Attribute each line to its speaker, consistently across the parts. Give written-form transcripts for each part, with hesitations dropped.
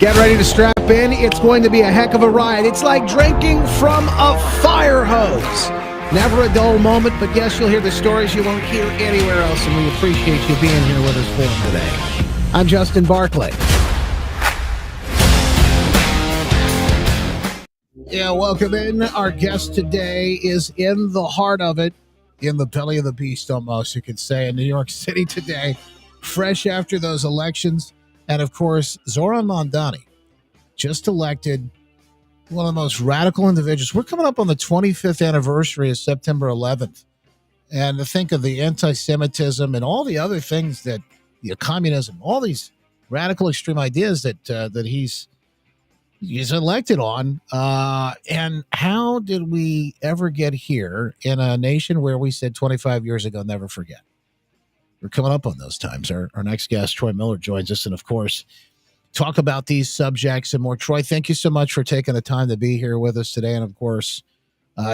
Speaker 1: Get ready to strap in. It's going to be a heck of a ride. It's like drinking from a fire hose. Never a dull moment, but yes, you'll hear the stories you won't hear anywhere else, and we appreciate you being here with us for them today. I'm Justin Barclay. Yeah, welcome in. Our guest today is in the heart of it, in the belly of the beast almost, you could say, in New York City today, fresh after those elections. And, of course, Zohran Mamdani, just elected, one of the most radical individuals. We're coming up on the 25th anniversary of September 11th. And to think of the anti-Semitism and all the other things that, communism, all these radical extreme ideas that he's elected on. And how did we ever get here in a nation where we said 25 years ago, never forget? We're coming up on those times. Our next guest, Troy Miller, joins us. And, of course, talk about these subjects and more. Troy, thank you so much for taking the time to be here with us today. And, of course,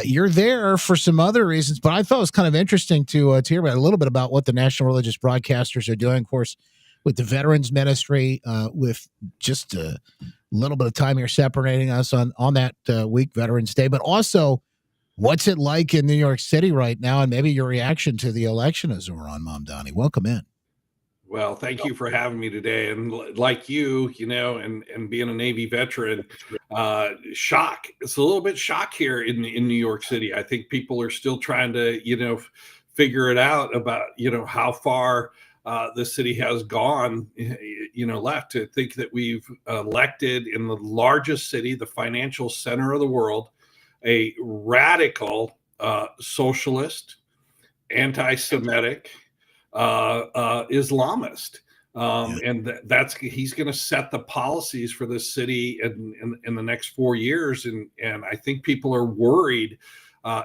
Speaker 1: you're there for some other reasons. But I thought it was kind of interesting to hear about a little bit about what the National Religious Broadcasters are doing, of course, with the Veterans Ministry, with just a little bit of time here separating us on that week, Veterans Day. But also, what's it like in New York City right now, and maybe your reaction to the election of Zohran Mamdani? Welcome in.
Speaker 2: Well, thank you for having me today. And like you, and being a Navy veteran, shock. It's a little bit shock here in New York City. I think people are still trying to, figure it out about, how far the city has gone, left. To think that we've elected in the largest city, the financial center of the world, a radical socialist, anti-Semitic Islamist. And he's going to set the policies for this city in the next 4 years. And I think people are worried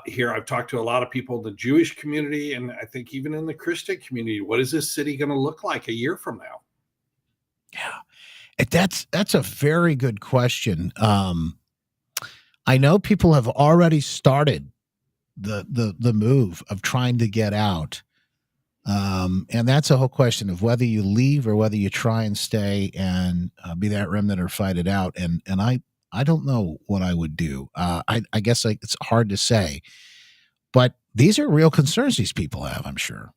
Speaker 2: here. I've talked to a lot of people in the Jewish community, and I think even in the Christian community. What is this city going to look like a year from now?
Speaker 1: Yeah, that's a very good question. I know people have already started the move of trying to get out. And that's a whole question of whether you leave or whether you try and stay and be that remnant or fight it out. And I don't know what I would do. I guess it's hard to say, but these are real concerns these people have, I'm sure.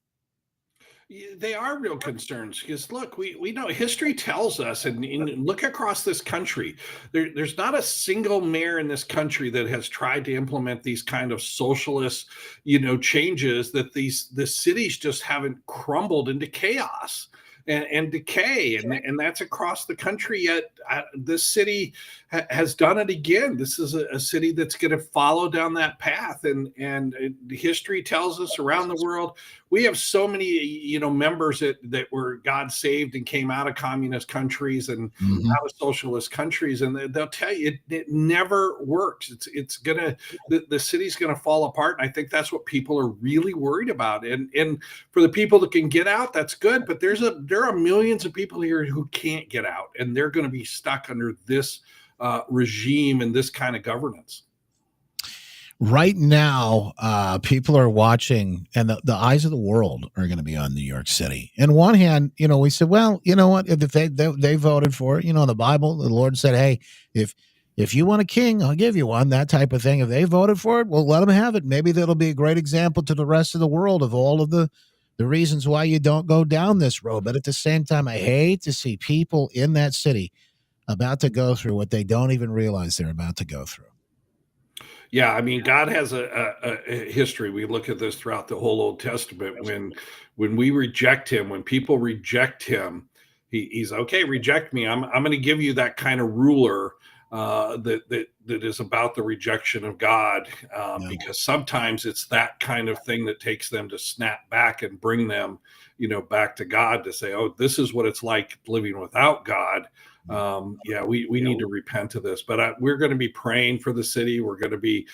Speaker 2: They are real concerns because, look, we know history tells us, and look across this country, there's not a single mayor in this country that has tried to implement these kind of socialist, changes. That the cities just haven't crumbled into chaos and decay, and that's across the country. Yet this city has done it again. This is a city that's going to follow down that path, and history tells us around the world we have so many members that were God saved and came out of communist countries and out of socialist countries, and they'll tell you it never works. It's gonna the city's gonna fall apart, and I think that's what people are really worried about. And for the people that can get out, that's good. But there are millions of people here who can't get out, and they're going to be stuck under this regime and this kind of governance.
Speaker 1: Right now, people are watching, and the eyes of the world are going to be on New York City. On one hand, we said, well, you know what? If they voted for it, in the Bible, the Lord said, hey, if you want a king, I'll give you one, that type of thing. If they voted for it, well, let them have it. Maybe that'll be a great example to the rest of the world of all of the reasons why you don't go down this road. But at the same time, I hate to see people in that city about to go through what they don't even realize they're about to go through.
Speaker 2: Yeah, I mean, God has a history. We look at this throughout the whole Old Testament. When we reject him, when people reject him, he's okay, reject me. I'm going to give you that kind of ruler that is about the rejection of God, because sometimes it's that kind of thing that takes them to snap back and bring them, back to God, to say, oh, this is what it's like living without God. We need to repent of this, but we're going to be praying for the city. We're going to be,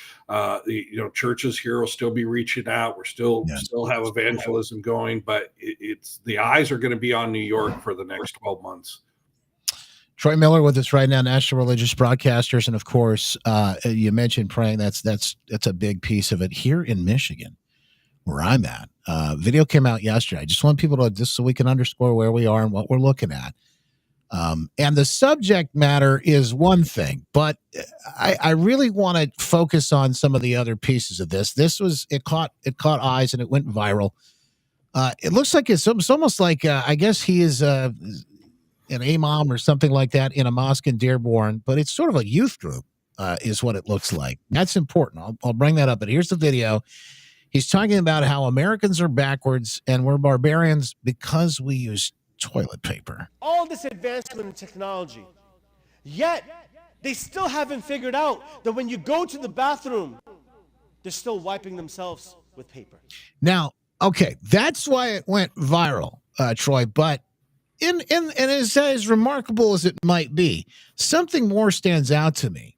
Speaker 2: churches here will still be reaching out. We're still have evangelism going, but it's the eyes are going to be on New York for the next 12 months.
Speaker 1: Troy Miller with us right now, National Religious Broadcasters. And of course, you mentioned praying. That's a big piece of it here in Michigan, where I'm at. Video came out yesterday. I just want people to, just so we can underscore where we are and what we're looking at. And the subject matter is one thing, but I really want to focus on some of the other pieces of this. It caught eyes and it went viral. It looks like it's almost like I guess he is an imam or something like that in a mosque in Dearborn, but it's sort of a youth group, is what it looks like. That's important. I'll bring that up. But here's the video. He's talking about how Americans are backwards and we're barbarians because we use toilet paper.
Speaker 3: All this advancement in technology, yet they still haven't figured out that when you go to the bathroom, they're still wiping themselves with paper.
Speaker 1: Now, okay, that's why it went viral, Troy. But and as remarkable as it might be, something more stands out to me.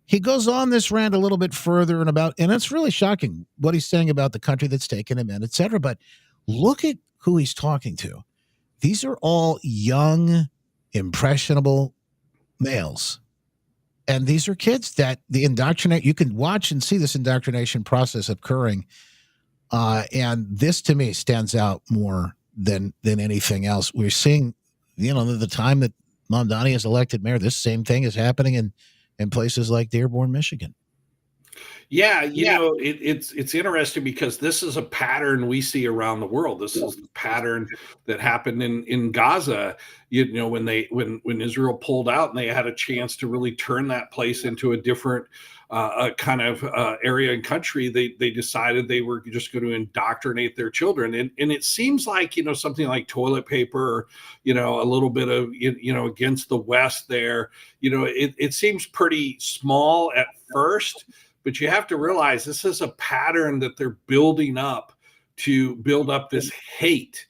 Speaker 1: He goes on this rant a little bit further and it's really shocking what he's saying about the country that's taken him in, et cetera. But look at who he's talking to. These are all young, impressionable males. And these are kids that you can watch and see this indoctrination process occurring. And this to me stands out more than anything else. We're seeing, the time that Mamdani is elected mayor, this same thing is happening in places like Dearborn, Michigan.
Speaker 2: Yeah, it's interesting because this is a pattern we see around the world. This is the pattern that happened in Gaza. When Israel pulled out and they had a chance to really turn that place into a different kind of area and country, they decided they were just going to indoctrinate their children. And it seems like something like toilet paper, or a little bit of against the West there. It seems pretty small at first. But you have to realize this is a pattern that they're building up to build up this hate.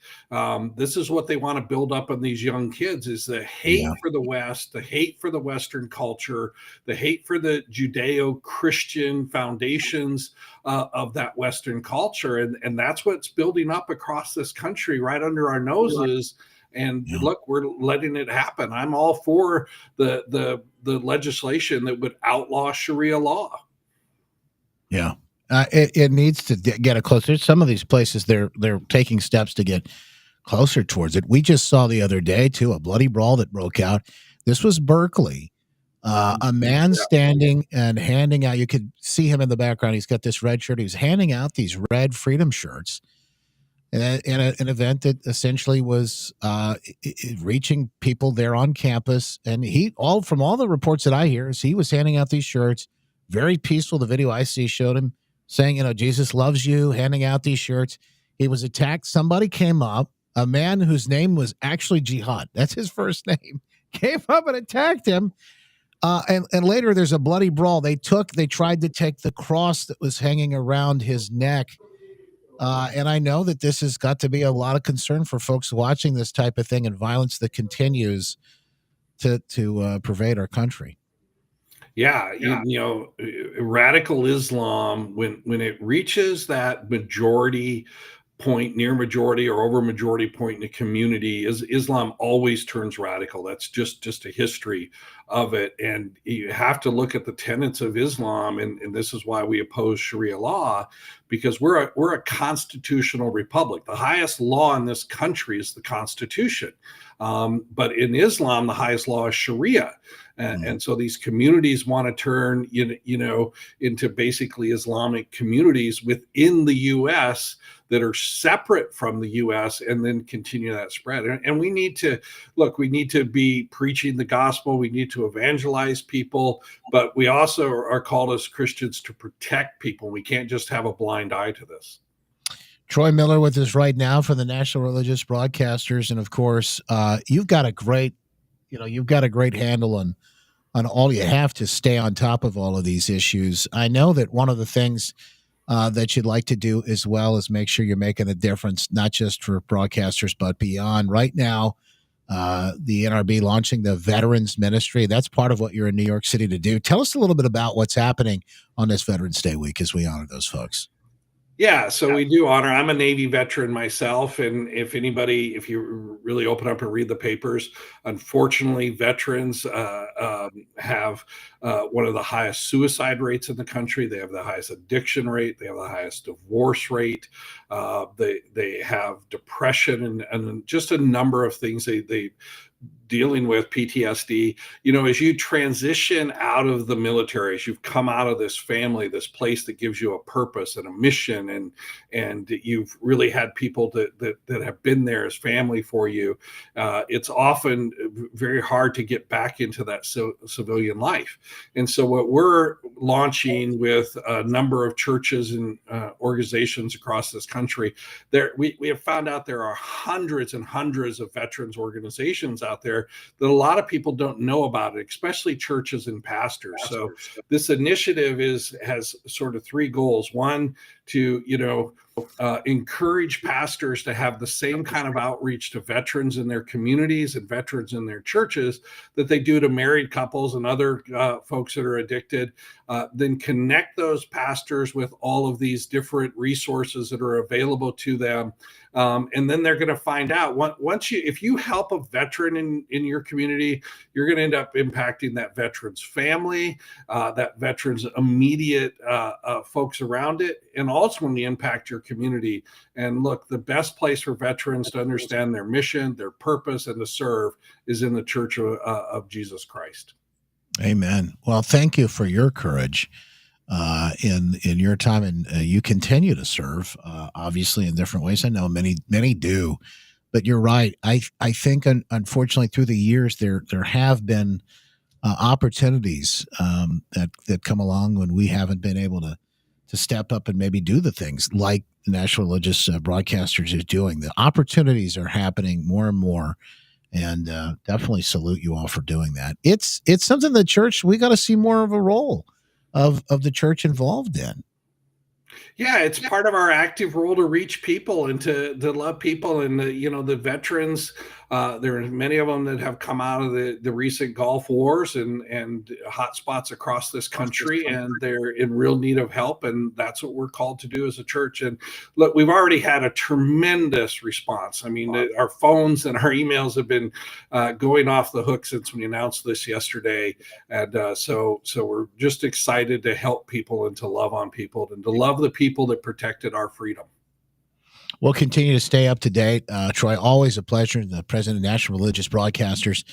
Speaker 2: This is what they want to build up on these young kids is the hate for the West, the hate for the Western culture, the hate for the Judeo-Christian foundations of that Western culture. And that's what's building up across this country right under our noses. And look, we're letting it happen. I'm all for the legislation that would outlaw Sharia law.
Speaker 1: Yeah, it needs to get a closer. Some of these places they're taking steps to get closer towards it. We just saw the other day too a bloody brawl that broke out. This was Berkeley. A man standing and handing out. You could see him in the background. He's got this red shirt. He was handing out these red freedom shirts in an event that essentially was reaching people there on campus. And from all the reports that I hear, is he was handing out these shirts. Very peaceful. The video I see showed him saying, Jesus loves you, handing out these shirts. He was attacked. Somebody came up, a man whose name was actually Jihad. That's his first name. Came up and attacked him. And later there's a bloody brawl. They tried to take the cross that was hanging around his neck. And I know that this has got to be a lot of concern for folks watching this type of thing and violence that continues to pervade our country.
Speaker 2: Yeah, radical Islam, when it reaches that majority point, near majority or over majority point in the community, Islam always turns radical. That's just a history of it. And you have to look at the tenets of Islam, and this is why we oppose Sharia law, because we're a constitutional republic. The highest law in this country is the Constitution. But in Islam, the highest law is Sharia. And so these communities want to turn, into basically Islamic communities within the U.S. that are separate from the U.S. and then continue that spread. And we need to be preaching the gospel. We need to evangelize people, but we also are called as Christians to protect people. We can't just have a blind eye to this.
Speaker 1: Troy Miller with us right now for the National Religious Broadcasters. And of course, you've got a great handle on all. You have to stay on top of all of these issues. I know that one of the things that you'd like to do as well is make sure you're making a difference, not just for broadcasters, but beyond. Right now, the NRB launching the Veterans Ministry. That's part of what you're in New York City to do. Tell us a little bit about what's happening on this Veterans Day week as we honor those folks.
Speaker 2: Yeah, so we do honor. I'm a Navy veteran myself, and if you really open up and read the papers, unfortunately, veterans have one of the highest suicide rates in the country. They have the highest addiction rate. They have the highest divorce rate. They have depression and just a number of things. dealing with PTSD, as you transition out of the military, as you've come out of this family, this place that gives you a purpose and a mission, and you've really had people that have been there as family for you, it's often very hard to get back into that civilian life. And so what we're launching with a number of churches and organizations across this country, we have found out there are hundreds and hundreds of veterans organizations out there that a lot of people don't know about it, especially churches and pastors. So this initiative has sort of three goals. One, to encourage pastors to have the same kind of outreach to veterans in their communities and veterans in their churches that they do to married couples and other folks that are addicted. Then connect those pastors with all of these different resources that are available to them. And then they're going to find out if you help a veteran in your community, you're going to end up impacting that veteran's family, that veteran's immediate folks around it, and ultimately impact your community. And look, the best place for veterans to understand their mission, their purpose, and to serve is in the Church of Jesus Christ.
Speaker 1: Amen. Well, thank you for your courage in your time, and you continue to serve, obviously in different ways. I know many do, but you're right. I think unfortunately through the years there have been opportunities that come along when we haven't been able to step up and maybe do the things like the National Religious Broadcasters is doing. The opportunities are happening more and more. And definitely salute you all for doing that. It's something the church, we got to see more of a role of the church involved in.
Speaker 2: Yeah, it's part of our active role to reach people and to love people. And the veterans, there are many of them that have come out of the recent Gulf Wars and hot spots across this country, and they're in real need of help. And that's what we're called to do as a church. And look, we've already had a tremendous response. I mean, our phones and our emails have been going off the hook since we announced this yesterday. And so we're just excited to help people and to love on people and to love the people that protected our freedom.
Speaker 1: We'll continue to stay up to date. Troy, always a pleasure. The president of National Religious Broadcasters.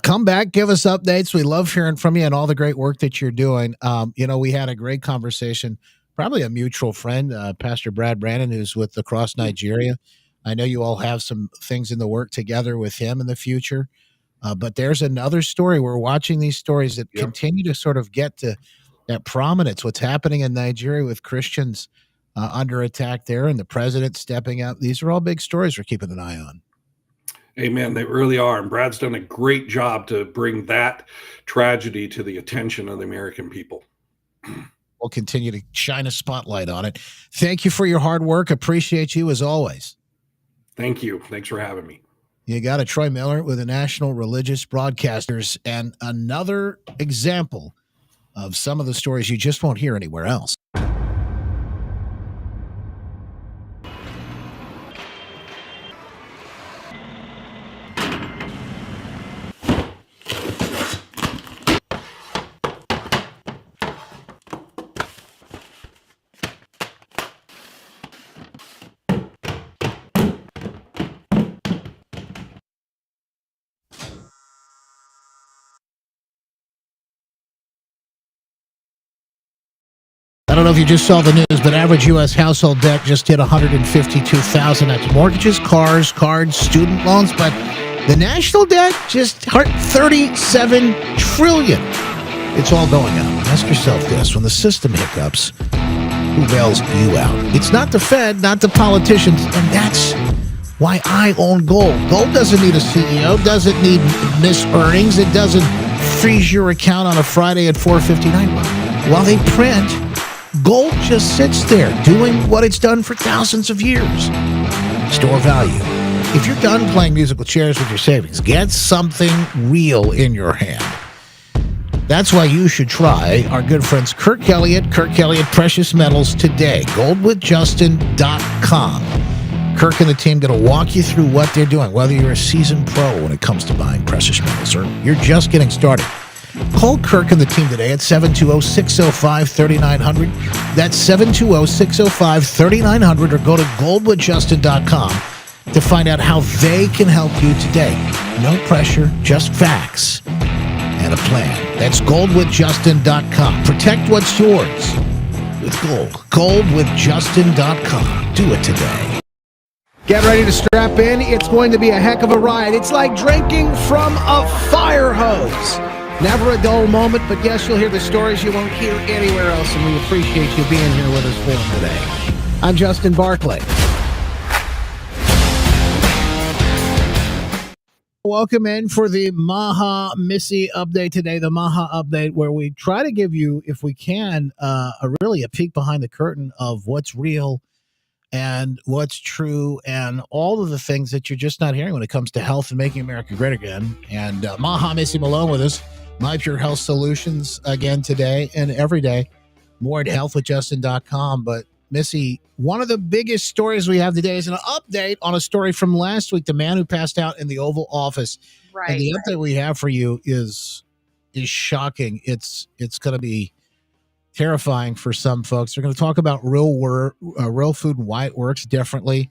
Speaker 1: Come back, give us updates. We love hearing from you and all the great work that you're doing. We had a great conversation, probably a mutual friend, Pastor Brad Brandon, who's with Across Nigeria. I know you all have some things in the work together with him in the future. But there's another story. We're watching these stories that continue to sort of get to that prominence, what's happening in Nigeria with Christians under attack there and the president stepping up. These are all big stories we're keeping an eye on.
Speaker 2: Amen. They really are. And Brad's done a great job to bring that tragedy to the attention of the American people.
Speaker 1: We'll continue to shine a spotlight on it. Thank you for your hard work. Appreciate you as always.
Speaker 2: Thank you. Thanks for having me.
Speaker 1: You got it, Troy Miller with the National Religious Broadcasters, and another example of some of the stories you just won't hear anywhere else. I don't know if you just saw the news, but average U.S. household debt just hit $152,000. That's mortgages, cars, cards, student loans, but the national debt just hit $37 trillion. It's all going up. Ask yourself this: when the system hiccups, who bails you out? It's not the Fed, not the politicians, and that's why I own gold. Gold doesn't need a CEO, doesn't need missed earnings, it doesn't freeze your account on a Friday at $4.59. While they print, gold just sits there doing what it's done for thousands of years. Store value. If you're done playing musical chairs with your savings, get something real in your hand. That's why you should try our good friends Kirk Elliott Precious Metals today. Goldwithjustin.com. Kirk and the team going to walk you through what they're doing, whether you're a seasoned pro when it comes to buying precious metals or you're just getting started. Call Kirk and the team today at 720-605-3900. That's 720-605-3900, or go to goldwithjustin.com to find out how they can help you today. No pressure, just facts and a plan. That's goldwithjustin.com. Protect what's yours with gold. Goldwithjustin.com. Do it today. Get ready to strap in. It's going to be a heck of a ride. It's like drinking from a fire hose. Never a dull moment, but yes, you'll hear the stories you won't hear anywhere else, and we appreciate you being here with us for them today. I'm Justin Barclay. Welcome in for the Maha Missy update today, the Maha update, where we try to give you, if we can, a peek behind the curtain of what's real and what's true and all of the things that you're just not hearing when it comes to health and making America great again. And Maha Missy Malone with us, My Pure Health Solutions, again today and every day. More at healthwithjustin.com. But Missy, one of the biggest stories we have today is an update on a story from last week, the man who passed out in the Oval Office.
Speaker 4: Right.
Speaker 1: And the update we have for you is shocking. It's going to be terrifying for some folks. We're going to talk about real food and why it works differently.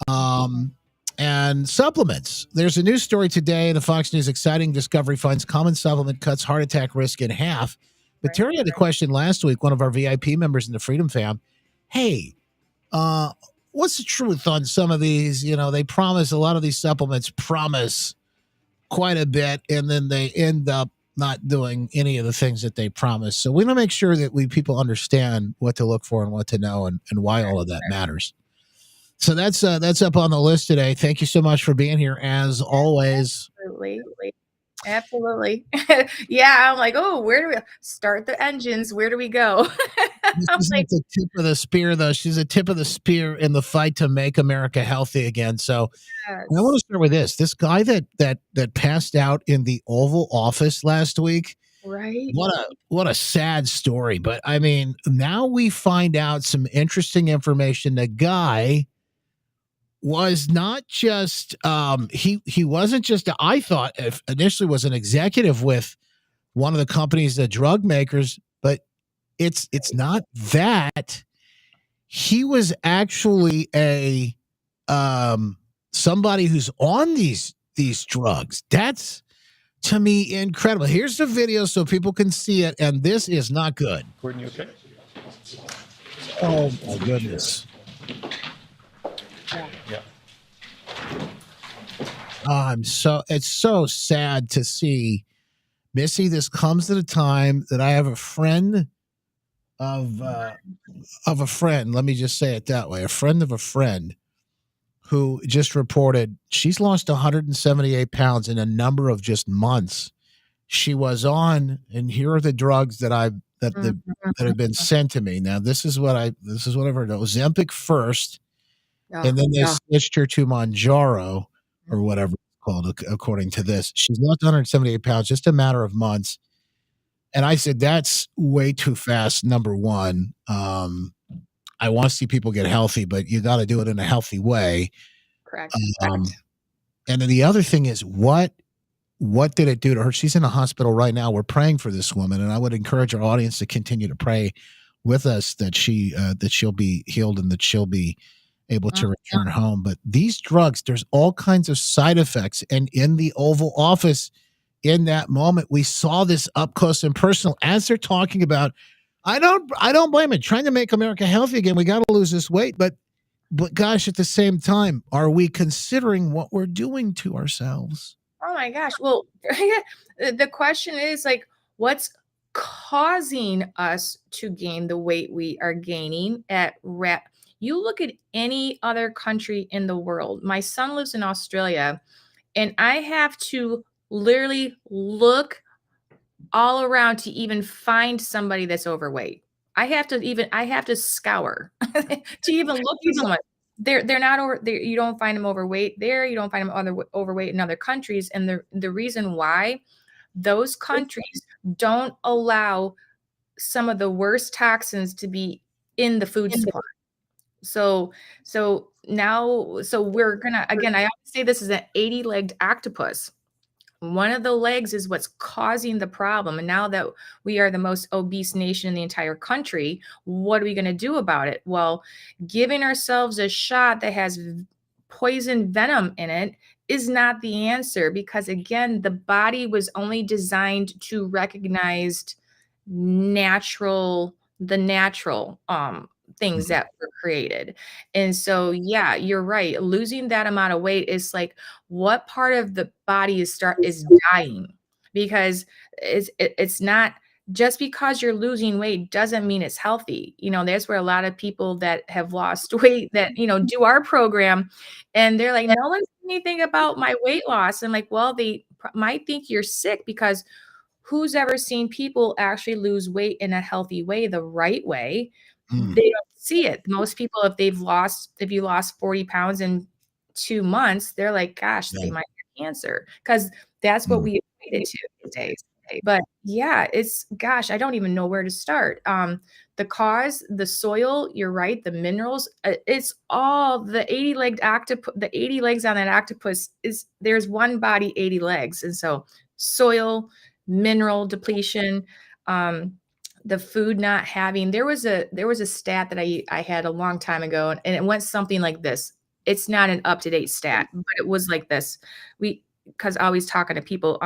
Speaker 1: And supplements. There's a news story today in the Fox News. Exciting discovery finds common supplement cuts heart attack risk in half. But
Speaker 4: Right.
Speaker 1: Terry had a question last week, one of our VIP members in the Freedom Fam. Hey, what's the truth on some of these? You know, they promise, a lot of these supplements promise quite a bit, and then they end up not doing any of the things that they promise. So we want to make sure that people understand what to look for and what to know and why all of that matters. So that's up on the list today. Thank you so much for being here, as always.
Speaker 4: Absolutely. Yeah, I'm like, oh, where do we start the engines? Where do we go? I'm
Speaker 1: She's
Speaker 4: like,
Speaker 1: at the tip of the spear, though. She's a tip of the spear in the fight to make America healthy again. So
Speaker 4: yes.
Speaker 1: I want to start with this. This guy that passed out in the Oval Office last week.
Speaker 4: Right.
Speaker 1: What a sad story. But I mean, now we find out some interesting information. The guy was not just he wasn't just I thought initially was an executive with one of the companies, the drug makers, but it's not that. He was actually a somebody who's on these drugs. That's, to me, incredible. Here's the video so people can see it, and this is not good.
Speaker 5: Courtney, okay?
Speaker 1: Oh my goodness.
Speaker 5: Yeah.
Speaker 1: It's so sad to see, Missy. This comes at a time that I have a friend of a friend. Let me just say it that way. A friend of a friend who just reported she's lost 178 pounds in a number of just months. She was on, and here are the drugs that have been sent to me. Now, this is what I've heard. Ozempic first, and then they switched her to Mounjaro or whatever it's called, according to this. She's lost 178 pounds, just a matter of months. And I said, that's way too fast, number one. I want to see people get healthy, but you got to do it in a healthy way.
Speaker 4: Correct.
Speaker 1: And then the other thing is, what did it do to her? She's in a hospital right now. We're praying for this woman, and I would encourage our audience to continue to pray with us that she'll be healed and that she'll be able to return home. But these drugs, there's all kinds of side effects. And in the Oval Office, in that moment, we saw this up close and personal as they're talking about, I don't blame it, trying to make America healthy again. We got to lose this weight. But gosh, at the same time, are we considering what we're doing to ourselves?
Speaker 4: Oh my gosh. Well, the question is like, what's causing us to gain the weight we are gaining at You look at any other country in the world. My son lives in Australia, and I have to literally look all around to even find somebody that's overweight. I have to scour to even look for someone. They're not over there. You don't find them overweight there. You don't find them overweight in other countries. And the reason why, those countries don't allow some of the worst toxins to be in the food supply. So we're gonna, again, I always say this is an 80-legged octopus. One of the legs is what's causing the problem. And now that we are the most obese nation in the entire country, what are we going to do about it? Well, giving ourselves a shot that has poison venom in it is not the answer, because again, the body was only designed to recognize the natural things that were created. And so yeah, you're right. Losing that amount of weight is like, what part of the body is dying? Because it's not, just because you're losing weight doesn't mean it's healthy. There's where a lot of people that have lost weight that, do our program, and they're like, no one's saying anything about my weight loss. I'm like, well, they might think you're sick, because who's ever seen people actually lose weight in a healthy way, the right way? They don't see it. Most people, if you lost 40 pounds in 2 months, they're like, gosh, they might have cancer, because that's what we equate it to these days. But yeah, gosh, I don't even know where to start. The cause, the soil, you're right, the minerals, it's all the 80-legged octopus, the 80 legs on that octopus there's one body, 80 legs. And so soil, mineral depletion, the food not having, there was a stat that I had a long time ago, and it went something like this. It's not an up-to-date stat, but it was like this. Because I was talking to people,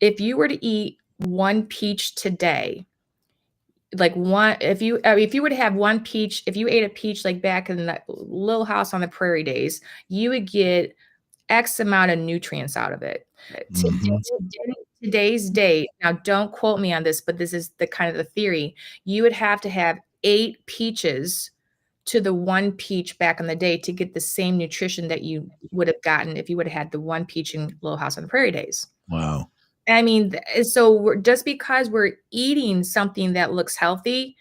Speaker 4: if you were to eat one peach today, like if you were to have one peach, if you ate a peach like back in that Little House on the Prairie days, you would get X amount of nutrients out of it. Today's date, now don't quote me on this, but this is the kind of the theory. You would have to have 8 peaches to the one peach back in the day to get the same nutrition that you would have gotten if you would have had the one peach in Little House on the Prairie days.
Speaker 1: Wow.
Speaker 4: I mean, so just because we're eating something that looks healthy,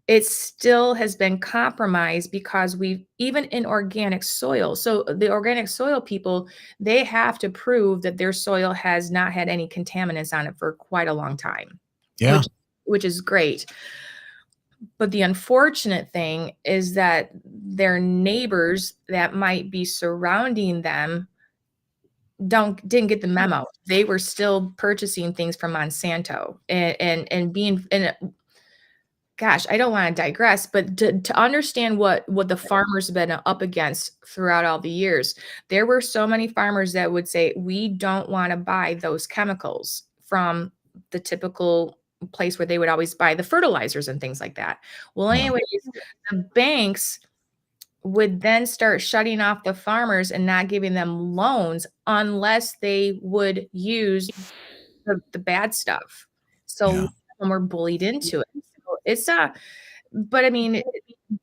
Speaker 4: it still has been compromised, because even in organic soil. So the organic soil people, they have to prove that their soil has not had any contaminants on it for quite a long time.
Speaker 1: Yeah.
Speaker 4: Which is great. But the unfortunate thing is that their neighbors that might be surrounding them didn't get the memo. They were still purchasing things from Monsanto and being, and gosh, I don't want to digress, but to understand what the farmers have been up against throughout all the years, there were so many farmers that would say, we don't want to buy those chemicals from the typical place where they would always buy the fertilizers and things like that. Well, anyways, the banks would then start shutting off the farmers and not giving them loans unless they would use the bad stuff. So some were bullied into it. So it's but I mean,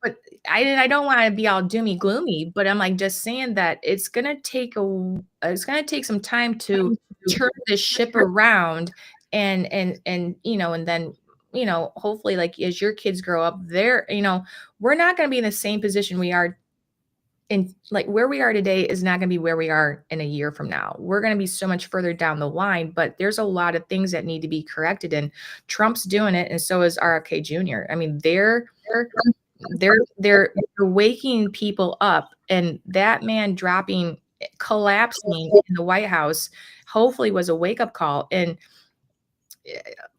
Speaker 4: but I don't want to be all doomy gloomy, but I'm like just saying that it's gonna take some time to turn this ship around, and then hopefully, like, as your kids grow up, we're not going to be in the same position we are in. Like, where we are today is not going to be where we are in a year from now. We're going to be so much further down the line, but there's a lot of things that need to be corrected, and Trump's doing it, and so is RFK Jr. I mean, they're waking people up, and that man collapsing in the White House hopefully was a wake-up call. And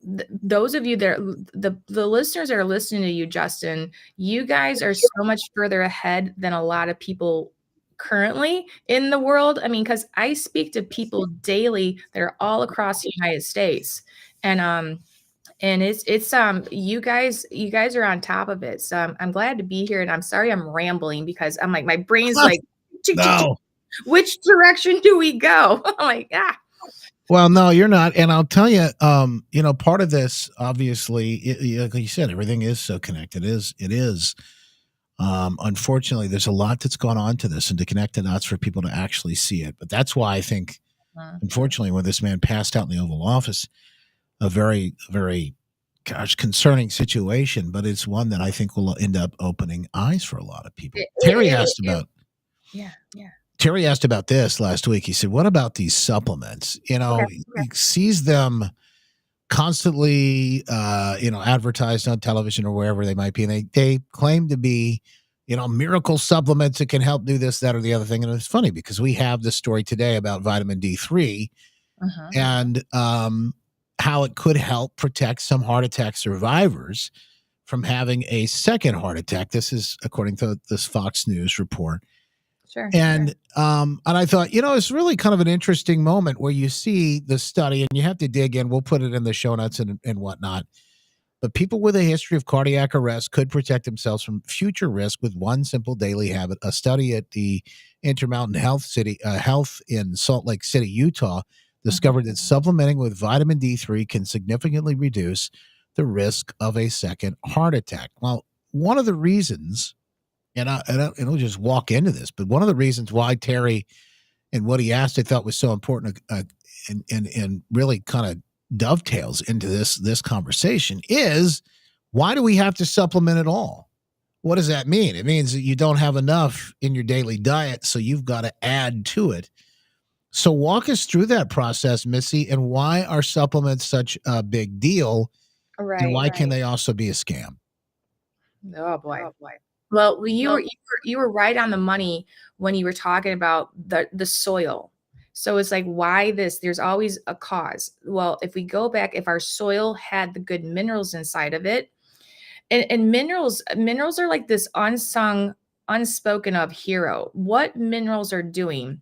Speaker 4: those of you the listeners that are listening to you, Justin, you guys are so much further ahead than a lot of people currently in the world. I mean, because I speak to people daily that are all across the United States, and it's you guys are on top of it. So I'm glad to be here, and I'm sorry I'm rambling, because I'm like, my brain's like,
Speaker 1: No.
Speaker 4: Which direction do we go? I'm like,
Speaker 1: Well, no, you're not. And I'll tell you, part of this, obviously, like you said, everything is so connected. It is. Unfortunately, there's a lot that's gone on to this, and to connect the dots for people to actually see it. But that's why I think, unfortunately, when this man passed out in the Oval Office, a very, very, concerning situation, but it's one that I think will end up opening eyes for a lot of people. Terry asked about this last week. He said, what about these supplements? He sees them constantly, advertised on television or wherever they might be. And they claim to be, miracle supplements that can help do this, that, or the other thing. And it's funny because we have the story today about vitamin D3 and how it could help protect some heart attack survivors from having a second heart attack. This is according to this Fox News report.
Speaker 4: Sure.
Speaker 1: And I thought, it's really kind of an interesting moment where you see the study, and you have to dig in. We'll put it in the show notes and whatnot. But people with a history of cardiac arrest could protect themselves from future risk with one simple daily habit. A study at the Intermountain Health in Salt Lake City, Utah, discovered that supplementing with vitamin D3 can significantly reduce the risk of a second heart attack. Well, one of the reasons, and I'll just walk into this, but one of the reasons why Terry and what he asked I thought was so important, and really kind of dovetails into this conversation, is why do we have to supplement at all? What does that mean? It means that you don't have enough in your daily diet, so you've got to add to it. So walk us through that process, Missy, and why are supplements such a big deal?
Speaker 4: Right.
Speaker 1: And why can they also be a scam?
Speaker 4: Oh boy. Well, you were right on the money when you were talking about the soil. So it's like, why this? There's always a cause. Well, if we go back, if our soil had the good minerals inside of it, and minerals are like this unsung, unspoken of hero. What minerals are doing,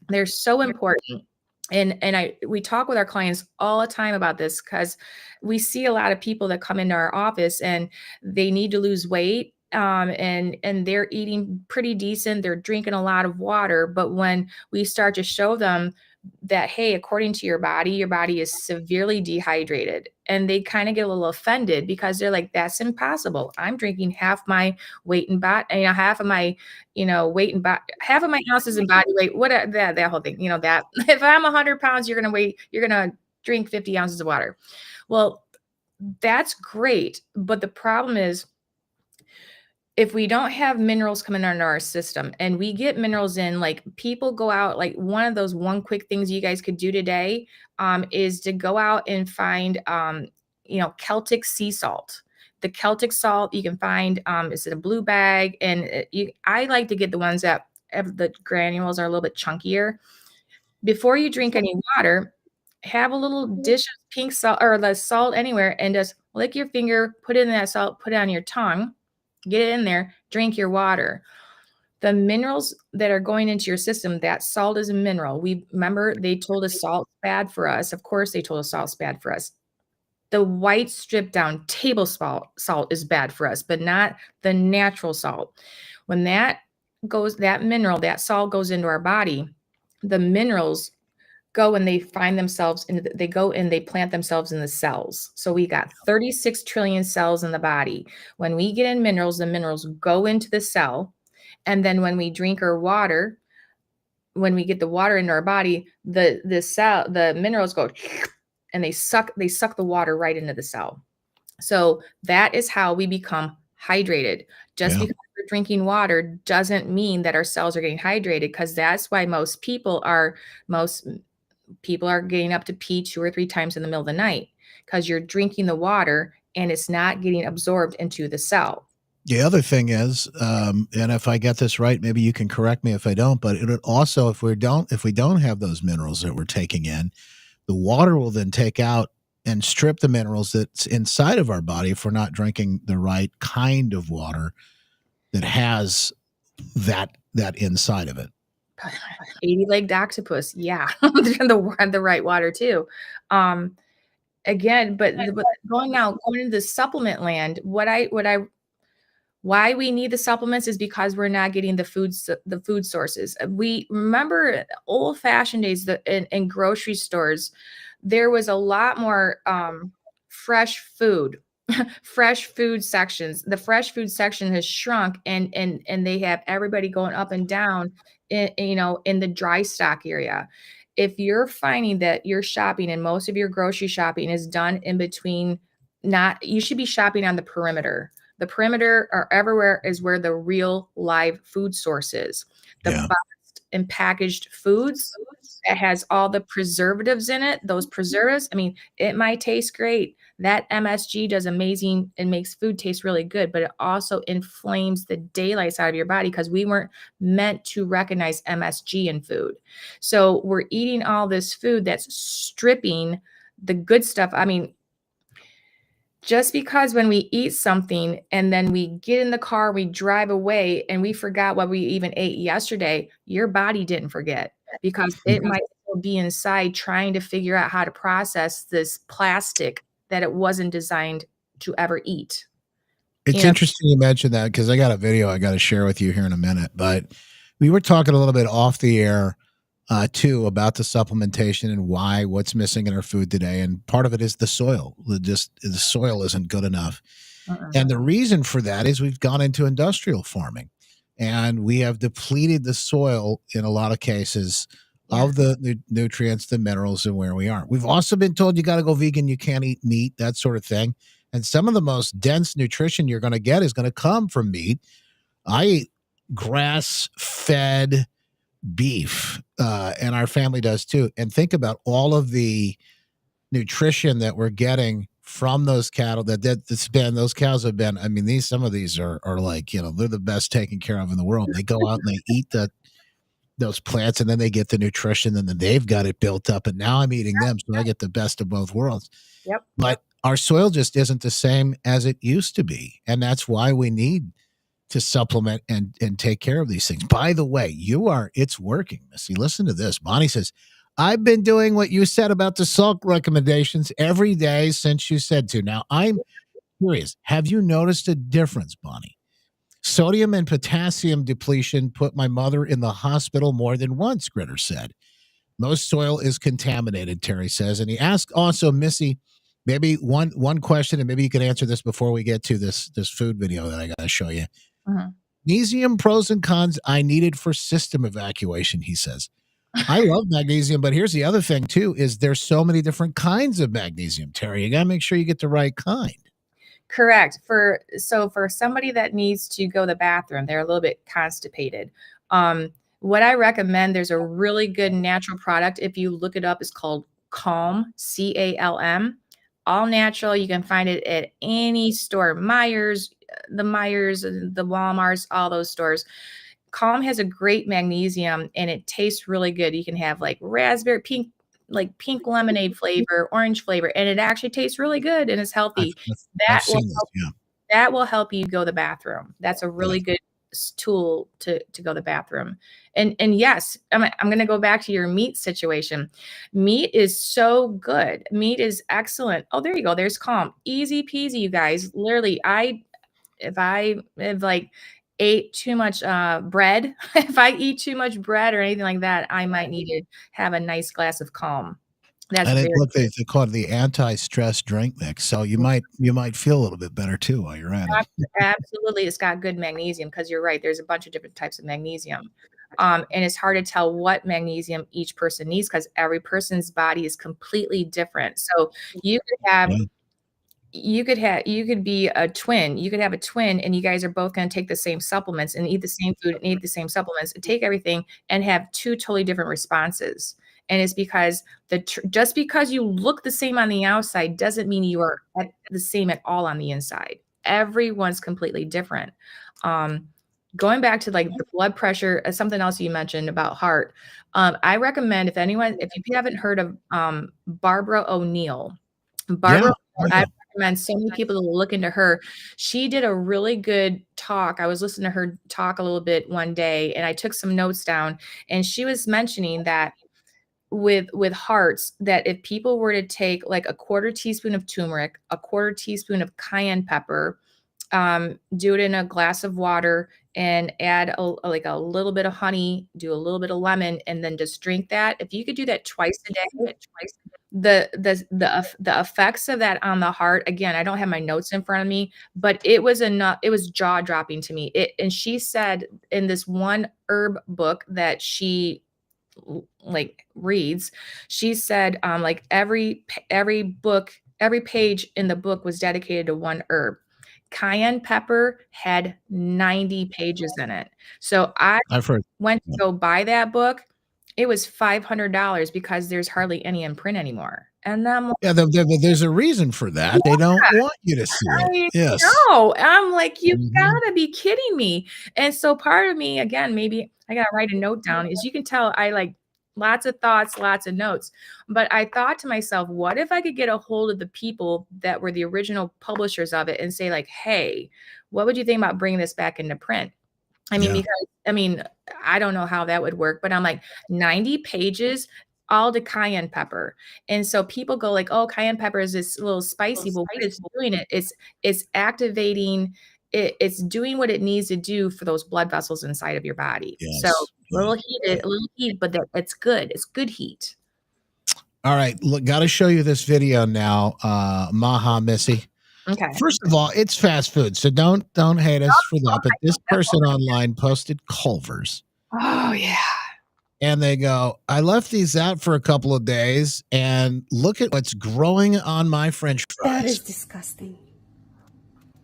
Speaker 4: they're so important. And we talk with our clients all the time about this, because we see a lot of people that come into our office and they need to lose weight, and they're eating pretty decent, they're drinking a lot of water, but when we start to show them that, hey, according to your body is severely dehydrated, and they kind of get a little offended, because they're like, that's impossible. I'm drinking half my weight and body, half of my weight and body, half of my ounces in body weight, what that whole thing, that if I'm 100 pounds, you're gonna drink 50 ounces of water. Well, that's great, but the problem is, if we don't have minerals coming into our system, and we get minerals in, like, people go out, like, one quick things you guys could do today is to go out and find, Celtic sea salt. The Celtic salt you can find is in a blue bag, and I like to get the ones that the granules are a little bit chunkier. Before you drink any water, have a little dish of pink salt, or the salt anywhere, and just lick your finger, put it in that salt, put it on your tongue. Get it in there, drink your water. The minerals that are going into your system, that salt is a mineral. Remember, they told us salt's bad for us. Of course, they told us salt's bad for us. The white stripped down table salt is bad for us, but not the natural salt. When that mineral, that salt goes into our body, the minerals go and they find themselves they go and they plant themselves in the cells. So we got 36 trillion cells in the body. When we get in minerals, the minerals go into the cell. And then when we drink our water, when we get the water into our body, the minerals go and they suck the water right into the cell. So that is how we become hydrated. Just because we're drinking water doesn't mean that our cells are getting hydrated, because that's why most people are getting up to pee 2 or 3 times in the middle of the night, because you're drinking the water and it's not getting absorbed into the cell.
Speaker 1: The other thing is, and if I get this right, maybe you can correct me if I don't, but it also, if we don't have those minerals that we're taking in, the water will then take out and strip the minerals that's inside of our body if we're not drinking the right kind of water that has that inside of it.
Speaker 4: 80-legged octopus, yeah, the right water too. Again, but going into the supplement land, why we need the supplements is because we're not getting the food sources. We remember old-fashioned days in grocery stores, there was a lot more fresh food sections. The fresh food section has shrunk, and they have everybody going up and down in the dry stock area. If you're finding that your shopping and most of your grocery shopping is done in between, you should be shopping on the perimeter. The perimeter or everywhere is where the real live food source is. The boxed and packaged foods that has all the preservatives in it, those preservatives, it might taste great. That MSG does amazing and makes food taste really good, but it also inflames the daylights out of your body, because we weren't meant to recognize MSG in food. So we're eating all this food that's stripping the good stuff. just because when we eat something and then we get in the car, we drive away and we forgot what we even ate yesterday, your body didn't forget because it might still be inside trying to figure out how to process this plastic that it wasn't designed to ever eat.
Speaker 1: It's
Speaker 4: And
Speaker 1: interesting you mentioned that because I got a video I got to share with you here in a minute. But we were talking a little bit off the air too about the supplementation and why what's missing in our food today. And part of it is the soil. The soil isn't good enough. And the reason for that is we've gone into industrial farming and we have depleted the soil in a lot of cases of the nutrients, the minerals, and where we are. We've also been told you got to go vegan, you can't eat meat, that sort of thing. And some of the most dense nutrition you're going to get is going to come from meat. I eat grass fed beef, and our family does too. And think about all of the nutrition that we're getting from those cattle that's been, those cows have been, I mean, some of these are like, they're the best taken care of in the world. They go out and they eat those plants and then they get the nutrition and then they've got it built up. And now I'm eating them. So I get the best of both worlds.
Speaker 4: Yep.
Speaker 1: But our soil just isn't the same as it used to be. And that's why we need to supplement and take care of these things. By the way, it's working, Missy. Listen to this. Bonnie says, I've been doing what you said about the salt recommendations every day since you said to. Now, I'm curious. Have you noticed a difference, Bonnie? Sodium and potassium depletion put my mother in the hospital more than once, Gritter said. Most soil is contaminated, Terry says. And he asked also, Missy, maybe one question, and maybe you can answer this before we get to this food video that I got to show you. Magnesium pros and cons I needed for system evacuation, he says. I love magnesium, but here's the other thing too, is there's so many different kinds of magnesium, Terry. You got to make sure you get the right kind.
Speaker 4: Correct. For somebody that needs to go to the bathroom, they're a little bit constipated. What I recommend, there's a really good natural product. If you look it up, it's called Calm, CALM. All natural. You can find it at any store, the Myers, the Walmarts, all those stores. Calm has a great magnesium and it tastes really good. You can have like raspberry, pink lemonade flavor, orange flavor, and it actually tastes really good and it's healthy. That will help you go to the bathroom. That's a really good tool to go to the bathroom. And yes, I'm going to go back to your meat situation. Meat is so good. Meat is excellent. Oh, there you go. There's Calm. Easy peasy, you guys. Literally, if I ate too much bread, if I eat too much bread or anything like that, I might need to have a nice glass of Calm. That's
Speaker 1: and they call it the anti-stress drink mix. So you might feel a little bit better too while you're at it.
Speaker 4: Absolutely. It's got good magnesium because you're right. There's a bunch of different types of magnesium. And it's hard to tell what magnesium each person needs because every person's body is completely different. So you could be a twin. You could have a twin and you guys are both going to take the same supplements and eat the same food and eat the same supplements and take everything and have two totally different responses. And it's because just because you look the same on the outside doesn't mean you are the same at all on the inside. Everyone's completely different. Going back to like the blood pressure, something else you mentioned about heart. I recommend if you haven't heard of Barbara O'Neill, I recommend so many people to look into her. She did a really good talk. I was listening to her talk a little bit one day and I took some notes down and she was mentioning that with hearts, that if people were to take like a quarter teaspoon of turmeric, a quarter teaspoon of cayenne pepper, do it in a glass of water and add a little bit of honey, do a little bit of lemon, and then just drink that. If you could do that twice a day, the effects of that on the heart, again, I don't have my notes in front of me, but it was enough. It was jaw dropping to me. And she said in this one herb book that she reads, she said every page in the book was dedicated to one herb. Cayenne pepper had 90 pages in it. So went to go buy that book. It was $500 because there's hardly any in print anymore. And I'm like,
Speaker 1: there's a reason for that. They don't want you to see it. Yes.
Speaker 4: No, I'm like, you gotta be kidding me. And so part of me, again, maybe I gotta write a note down, is you can tell I lots of thoughts, lots of notes. But I thought to myself, what if I could get a hold of the people that were the original publishers of it and say, like, hey, what would you think about bringing this back into print? I mean,
Speaker 1: Yeah.
Speaker 4: because I don't know how that would work, but I'm like 90 pages, all to cayenne pepper. And so people go like, oh, cayenne pepper is this little spicy. Well, what it's doing it's activating it's doing what it needs to do for those blood vessels inside of your body. So
Speaker 1: Yes.
Speaker 4: a little heat, but it's good. It's good heat.
Speaker 1: All right. Look, got to show you this video now. Maha, Missy.
Speaker 4: Okay.
Speaker 1: First of all, it's fast food, so don't hate us for that. But this person online posted Culver's.
Speaker 4: Oh yeah.
Speaker 1: And they go, I left these out for a couple of days, and look at what's growing on my French
Speaker 5: That is
Speaker 1: fries.
Speaker 5: disgusting.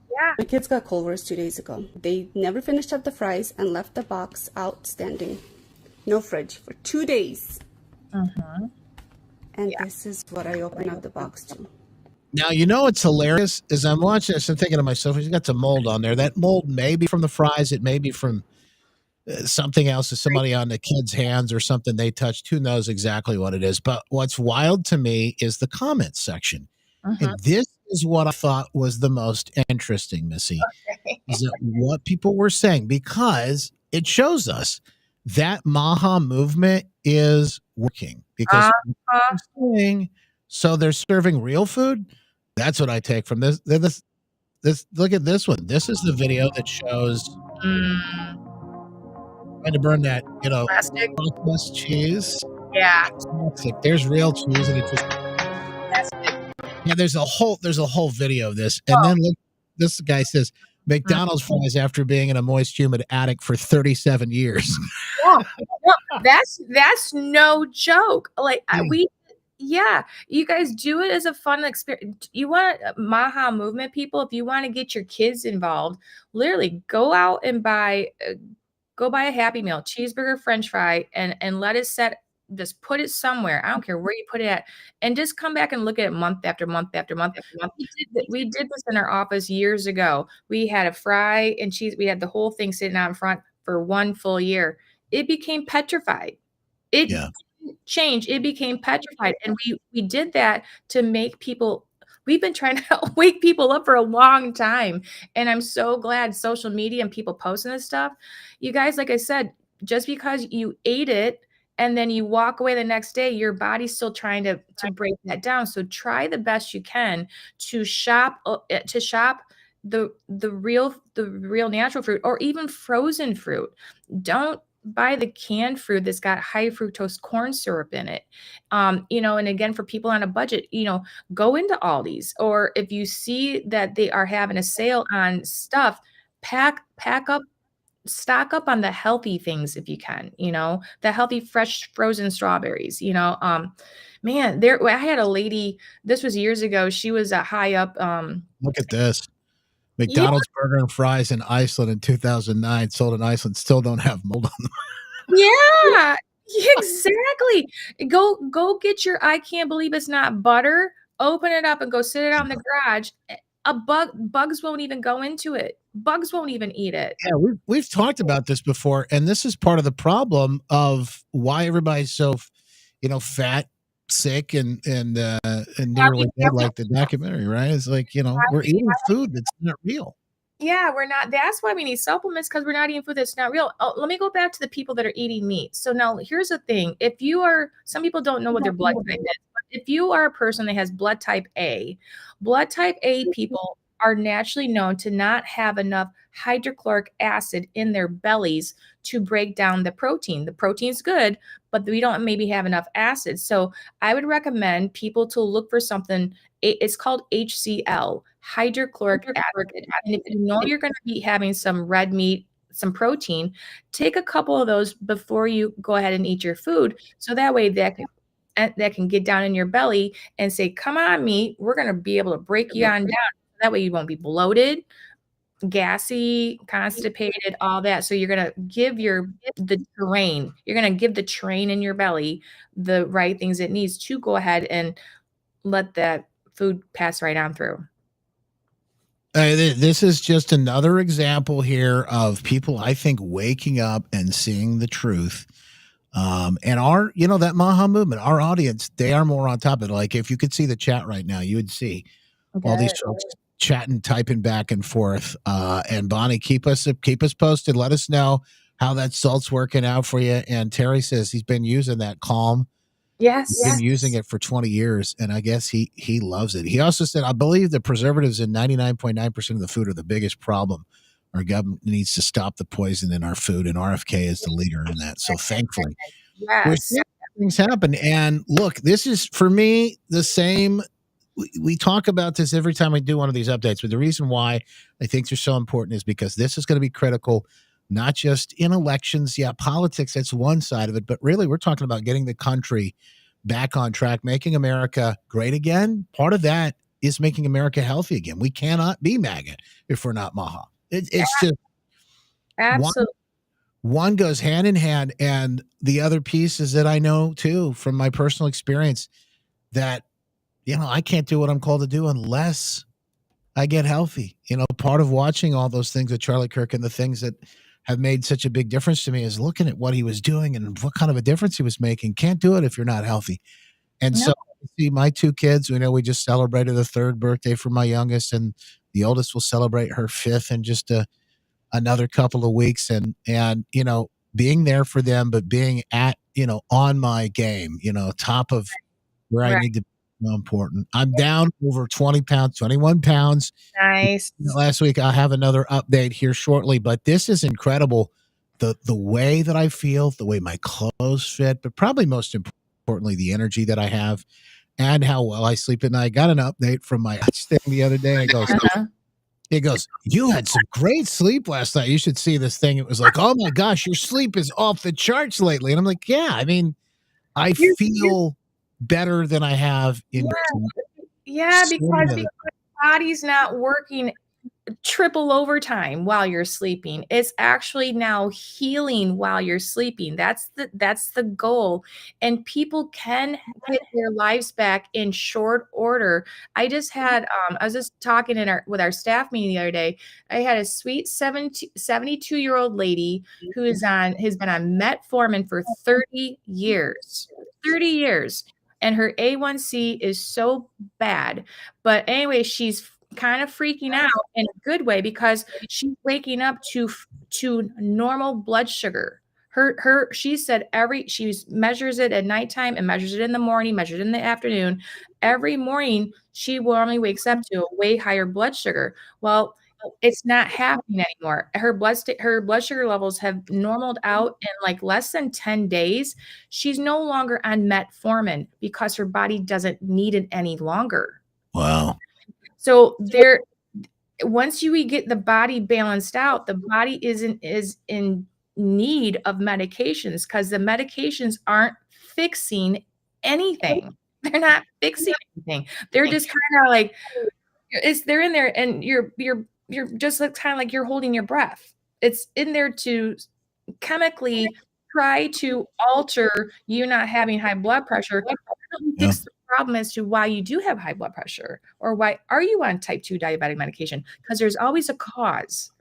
Speaker 4: Yeah.
Speaker 5: My kids got Culver's 2 days ago. They never finished up the fries and left the box outstanding. No fridge for 2 days.
Speaker 4: Mm-hmm.
Speaker 5: And this is what I open up the box to.
Speaker 1: Now, you know what's hilarious is I'm watching this and thinking to myself, he's got some mold on there. That mold may be from the fries. It may be from something else, is somebody on the kid's hands or something they touched. Who knows exactly what it is? But what's wild to me is the comments section.
Speaker 4: Mm-hmm.
Speaker 1: And this is what I thought was the most interesting, Missy, is that what people were saying, because it shows us that Maha movement is working. Because
Speaker 4: Uh-huh.
Speaker 1: they're saying, so they're serving real food. That's what I take from this. This. Look at this one. This is the video that shows trying to burn that,
Speaker 4: Plastic.
Speaker 1: processed cheese.
Speaker 4: Yeah.
Speaker 1: Toxic. There's real cheese, and it just yeah. There's a whole video of this, and then look, this guy says McDonald's fries after being in a moist, humid attic for 37 years.
Speaker 4: That's no joke. Like you guys do it as a fun experience. You want Maha movement people, if you want to get your kids involved, literally go out and buy a Happy Meal, cheeseburger, French fry, and let it set. Just put it somewhere. I don't care where you put it at, and just come back and look at it month after month after month after month. We did this in our office years ago. We had a fry and cheese. We had the whole thing sitting out in front for 1 full year. It became petrified. It didn't change. It became petrified, and we did that to make people. We've been trying to wake people up for a long time, and I'm so glad social media and people posting this stuff. You guys, like I said, just because you ate it and then you walk away the next day, your body's still trying to break that down. So try the best you can to shop the real natural fruit, or even frozen fruit. Don't buy the canned fruit that's got high fructose corn syrup in it. And again, for people on a budget, go into Aldi's, or if you see that they are having a sale on stuff, pack up, stock up on the healthy things if you can, the healthy, fresh, frozen strawberries, man, I had a lady, this was years ago. She was a high up.
Speaker 1: Look at this. McDonald's burger and fries in Iceland in 2009, sold in Iceland, still don't have mold on them.
Speaker 4: Yeah, exactly. Go get your, I can't believe it's not butter. Open it up and go sit it out in the garage. Bugs won't even go into it. Bugs won't even eat it.
Speaker 1: Yeah, we've talked about this before, and this is part of the problem of why everybody's so, fat, sick, and nearly dead, like the documentary, right? It's like, we're eating food that's not real.
Speaker 4: Yeah, we're not. That's why we need supplements, because we're not eating food that's not real. Oh, let me go back to the people that are eating meat. So now here's the thing. Some people don't know what their blood type is. But if you are a person that has blood type A people are naturally known to not have enough hydrochloric acid in their bellies to break down the protein. The protein's good, but we don't maybe have enough acid. So I would recommend people to look for something. It's called HCl, hydrochloric acid. And if you know you're going to be having some red meat, some protein, take a couple of those before you go ahead and eat your food. So that way that can get down in your belly and say, come on, meat, we're going to be able to break you on down. That way you won't be bloated, gassy, constipated, all that. So you're going to give the terrain in your belly the right things it needs to go ahead and let that food pass right on through.
Speaker 1: This is just another example here of people, I think, waking up and seeing the truth And that Maha movement, our audience, they are more on top of it. Like if you could see the chat right now, you would see all these folks chatting, typing back and forth. And Bonnie, keep us posted. Let us know how that salt's working out for you. And Terry says he's been using that Calm.
Speaker 4: Yes.
Speaker 1: He's been using it for 20 years, and I guess he loves it. He also said, I believe the preservatives in 99.9% of the food are the biggest problem. Our government needs to stop the poison in our food, and RFK is the leader in that. So thankfully, we're
Speaker 4: Yes.
Speaker 1: seeing things happen. And look, this is, for me, the same. We talk about this every time we do one of these updates, but the reason why I think they're so important is because this is going to be critical, not just in elections. Yeah, politics, that's one side of it, but really we're talking about getting the country back on track, making America great again. Part of that is making America healthy again. We cannot be MAGA if we're not Maha. It's just
Speaker 4: Absolutely.
Speaker 1: one goes hand in hand. And the other piece is that I know too, from my personal experience, that I can't do what I'm called to do unless I get healthy. Part of watching all those things with Charlie Kirk and the things that have made such a big difference to me is looking at what he was doing and what kind of a difference he was making. Can't do it if you're not healthy. And so see my two kids, we just celebrated the third birthday for my youngest, and the oldest will celebrate her fifth in just another couple of weeks. And being there for them, but being at, on my game, top of where I need to be. Important. I'm down over 20 pounds, 21 pounds.
Speaker 4: Nice.
Speaker 1: Last week. I'll have another update here shortly, but this is incredible. The way that I feel, the way my clothes fit, but probably most importantly, the energy that I have and how well I sleep at night. I got an update from my thing the other day. It goes, you had some great sleep last night. You should see this thing. It was like, oh my gosh, your sleep is off the charts lately. And I'm like, yeah, I feel better than I have in
Speaker 4: because the body's not working triple overtime while you're sleeping. It's actually now healing while you're sleeping. That's the goal. And people can get their lives back in short order. I just had I was just talking with our staff meeting the other day. I had a sweet 72-year-old lady who has been on metformin for 30 years. 30 years. And her A1C is so bad. But anyway, she's kind of freaking out in a good way because she's waking up to normal blood sugar. She said she measures it at nighttime and measures it in the morning, measures it in the afternoon. Every morning she normally wakes up to a way higher blood sugar. Well, it's not happening anymore. Her blood sugar levels have normaled out in like less than 10 days. She's no longer on metformin because her body doesn't need it any longer.
Speaker 1: Wow.
Speaker 4: So once we get the body balanced out, the body is in need of medications because the medications aren't fixing anything. They're not fixing anything. They're just kind of like they're in there, and you're just kind of like you're holding your breath. It's in there to chemically try to alter you not having high blood pressure. Fix the problem as to why you do have high blood pressure, or why are you on type 2 diabetic medication, because there's always a cause,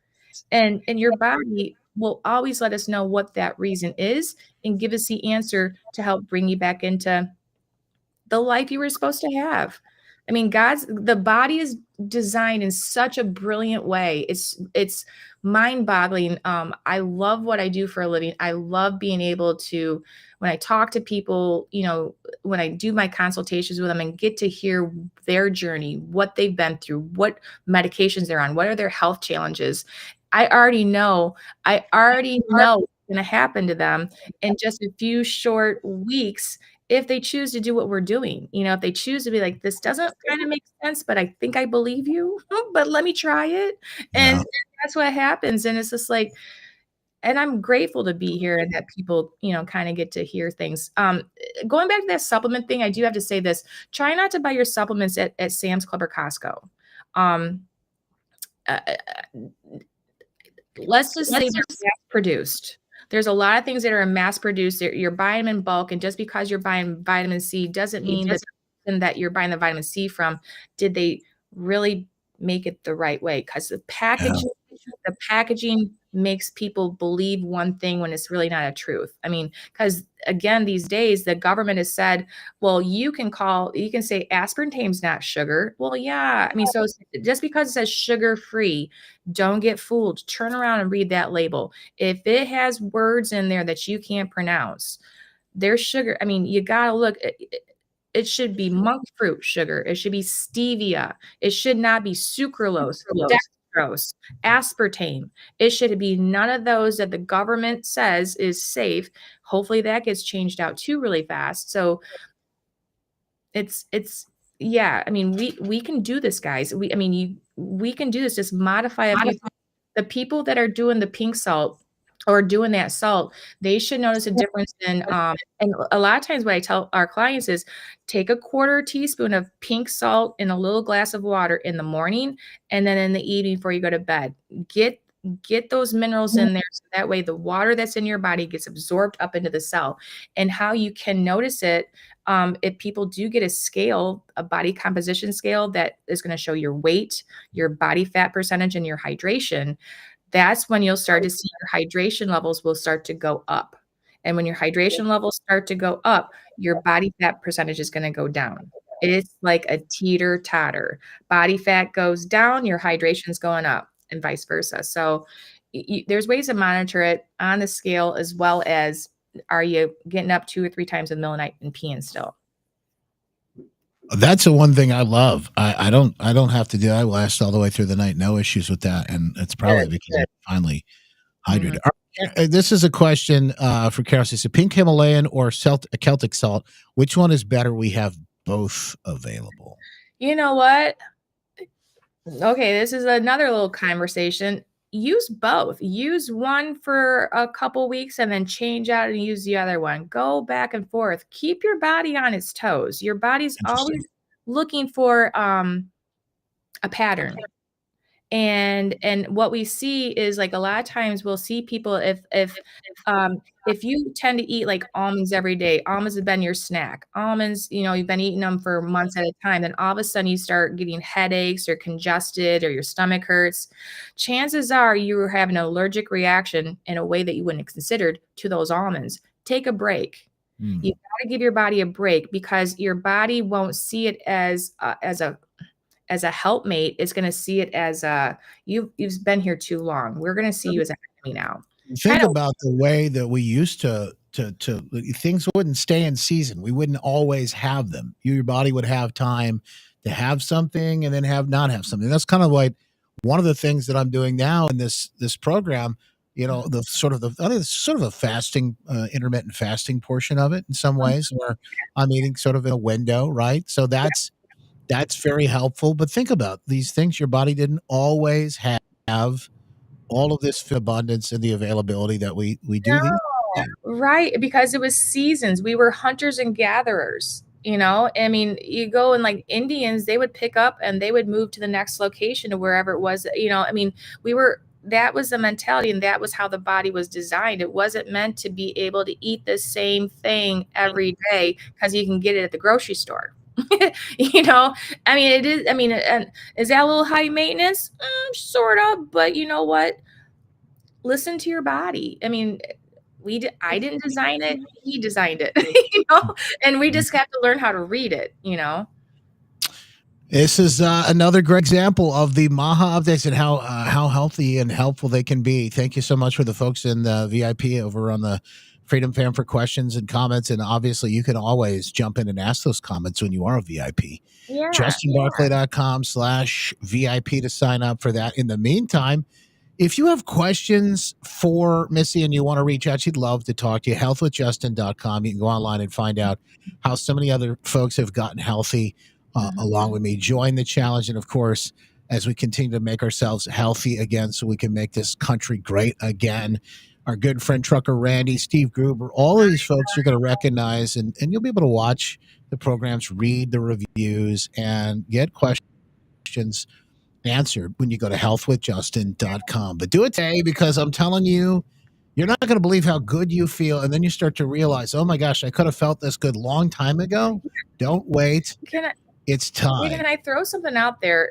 Speaker 4: and your body will always let us know what that reason is and give us the answer to help bring you back into the life you were supposed to have. The body is designed in such a brilliant way. It's mind-boggling. I love what I do for a living. I love being able to, when I talk to people, when I do my consultations with them and get to hear their journey, what they've been through, what medications they're on, what are their health challenges. I already know what's going to happen to them in just a few short weeks if they choose to do what we're doing. If they choose to be like, this doesn't kind of make sense, but I think I believe you, but let me try it. And that's what happens. And it's just like, and I'm grateful to be here and that people, kind of get to hear things. Going back to that supplement thing, I do have to say this: try not to buy your supplements at Sam's Club or Costco. Let's just say they're mass produced. There's a lot of things that are mass produced. You're buying them in bulk, and just because you're buying vitamin C doesn't mean that you're buying the vitamin C from, did they really make it the right way? Because the packaging makes people believe one thing when it's really not a truth. Because again, these days, the government has said, well, you can say aspartame's not sugar. Well, yeah. I mean, so just because it says sugar free, don't get fooled. Turn around and read that label. If it has words in there that you can't pronounce, there's sugar. I mean, you got to look. It should be monk fruit sugar. It should be stevia. It should not be sucralose, dextrose, aspartame. It should be none of those that the government says is safe. Hopefully that gets changed out too really fast. So it's yeah. I mean, we can do this, guys. We can do this. Just modify a few. The people that are doing the pink salt or doing that salt, they should notice a difference in, and a lot of times what I tell our clients is take a 1/4 teaspoon of pink salt in a little glass of water in the morning, and then in the evening before you go to bed. Get those minerals in there, so that way the water that's in your body gets absorbed up into the cell. And how you can notice it, if people do get a scale, a body composition scale that is going to show your weight, your body fat percentage, and your hydration, that's when you'll start to see your hydration levels will start to go up. And when your hydration levels start to go up, your body fat percentage is going to go down. It's like a teeter-totter. Body fat goes down, your hydration's going up, and vice versa. So there's ways to monitor it on the scale, as well as, are you getting up 2 or 3 times in the middle of the night and peeing still?
Speaker 1: That's the one thing I love. I don't have to do. I last all the way through the night, no issues with that, and it's probably because I'm finally hydrated. This is a question for Carol. She said, pink Himalayan or Celtic salt, which one is better? We have both available.
Speaker 4: You know what? Okay, this is another little conversation. Use both. Use one for a couple weeks and then change out and use the other one. Go back and forth. Keep your body on its toes. Your body's always looking for a pattern. And what we see is, like, a lot of times we'll see people, if you tend to eat like almonds every day, almonds have been your snack. Almonds, you've been eating them for months at a time, then all of a sudden you start getting headaches or congested or your stomach hurts. Chances are you were having an allergic reaction in a way that you wouldn't have considered to those almonds. Take a break. You got to give your body a break, because your body won't see it as a helpmate. It's going to see it as you've been here too long. We're going to see you as an enemy now.
Speaker 1: Think about the way that we used to things wouldn't stay in season. We wouldn't always have them. Your body would have time to have something and then not have something. That's kind of like one of the things that I'm doing now in this program. I think it's sort of a fasting, intermittent fasting portion of it in some ways, where I'm eating sort of in a window, right? So that's very helpful. But think about these things. Your body didn't always have all of this abundance and the availability that we do.
Speaker 4: Right. Because it was seasons. We were hunters and gatherers. I mean, you go and, like, Indians, they would pick up and they would move to the next location to wherever it was. I mean, that was the mentality, and that was how the body was designed. It wasn't meant to be able to eat the same thing every day because you can get it at the grocery store. I mean, it is. I mean, and is that a little high maintenance? Sort of, but you know what? Listen to your body. I mean, I didn't design it; he designed it. And we just have to learn how to read it.
Speaker 1: This is another great example of the MAHA updates and how healthy and helpful they can be. Thank you so much for the folks in the VIP over on the Freedom Fam for questions and comments. And obviously, you can always jump in and ask those comments when you are a VIP.
Speaker 4: Yeah.
Speaker 1: JustinBarclay.com/VIP to sign up for that. In the meantime, if you have questions for Missy and you want to reach out, she'd love to talk to you. Healthwithjustin.com. You can go online and find out how so many other folks have gotten healthy along with me. Join the challenge. And of course, as we continue to make ourselves healthy again so we can make this country great again, our good friend Trucker Randy, Steve Gruber, all of these folks you're going to recognize, and you'll be able to watch the programs, read the reviews, and get questions answered when you go to healthwithjustin.com. But do it today, because I'm telling you, you're not going to believe how good you feel. And then you start to realize, oh my gosh, I could have felt this good long time ago. Don't wait. It's time.
Speaker 4: Can I throw something out there?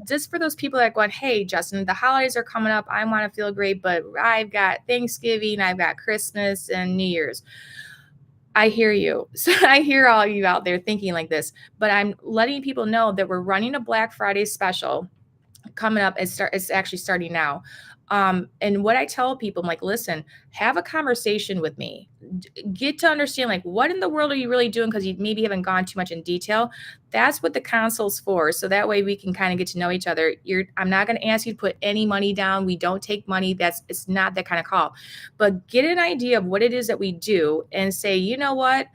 Speaker 4: Just for those people that are going, hey, Justin, the holidays are coming up. I want to feel great, but I've got Thanksgiving, I've got Christmas and New Year's. I hear you. So I hear all you out there thinking like this, but I'm letting people know that we're running a Black Friday special coming up. It's actually starting now. And what I tell people, I'm like, listen, have a conversation with me. Get to understand, like, what in the world are you really doing? Because you maybe haven't gone too much in detail. That's what the consul's for. So that way we can kind of get to know each other. I'm not going to ask you to put any money down. We don't take money. It's not that kind of call. But get an idea of what it is that we do and say, you know what?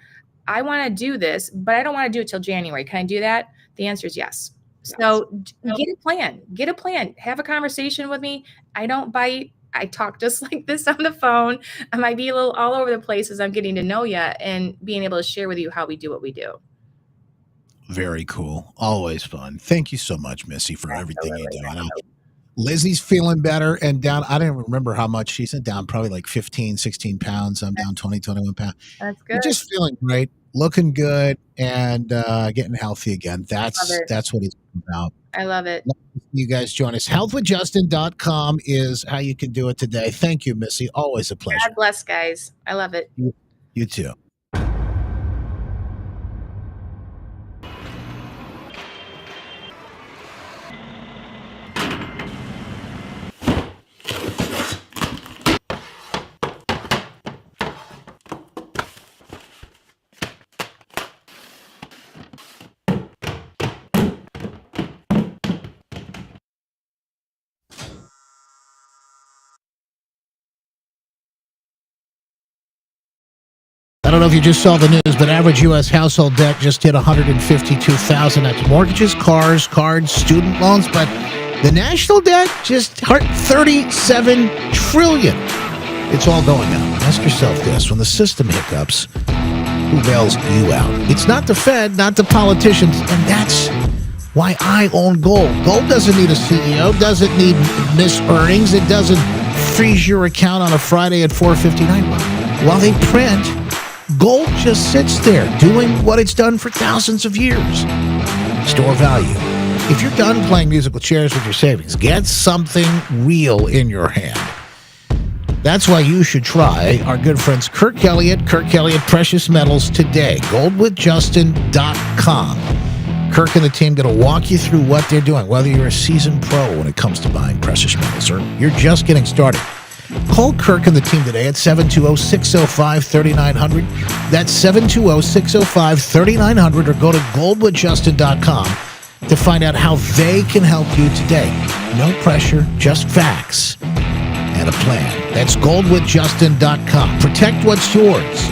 Speaker 4: I want to do this, but I don't want to do it till January. Can I do that? The answer is yes. So get a plan, have a conversation with me. I don't bite. I talk just like this on the phone. I might be a little all over the place as I'm getting to know you and being able to share with you how we do what we do.
Speaker 1: Very cool. Always fun. Thank you so much, Missy, for everything you do. I know Lizzie's feeling better and down. I don't remember how much she said, down probably like 15, 16 pounds. I'm down 20, 21 pounds.
Speaker 4: That's good.
Speaker 1: You're just feeling great, looking good, and getting healthy again. That's what it's about.
Speaker 4: I love it.
Speaker 1: You guys join us. Healthwithjustin.com is how you can do it today. Thank you, Missy. Always a pleasure.
Speaker 4: God bless, guys. I love it.
Speaker 1: You too. I don't know if you just saw the news, but average U.S. household debt just hit $152,000. That's mortgages, cars, cards, student loans, but the national debt just hit $37 trillion. It's all going up. Ask yourself this: when the system hiccups, who bails you out? It's not the Fed, not the politicians, and that's why I own gold. Gold doesn't need a CEO, doesn't need missed earnings, it doesn't freeze your account on a Friday at 4:59. While they print, gold just sits there doing what it's done for thousands of years. Store value. If you're done playing musical chairs with your savings, get something real in your hand. That's why you should try our good friends Kirk Elliott Precious Metals today. Goldwithjustin.com. Kirk and the team going to walk you through what they're doing, whether you're a seasoned pro when it comes to buying precious metals or you're just getting started. Call Kirk and the team today at 720-605-3900. That's 720-605-3900, or go to goldwithjustin.com to find out how they can help you today. No pressure, just facts and a plan. That's goldwithjustin.com. Protect what's yours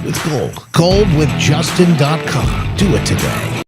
Speaker 1: with gold. Goldwithjustin.com. Do it today.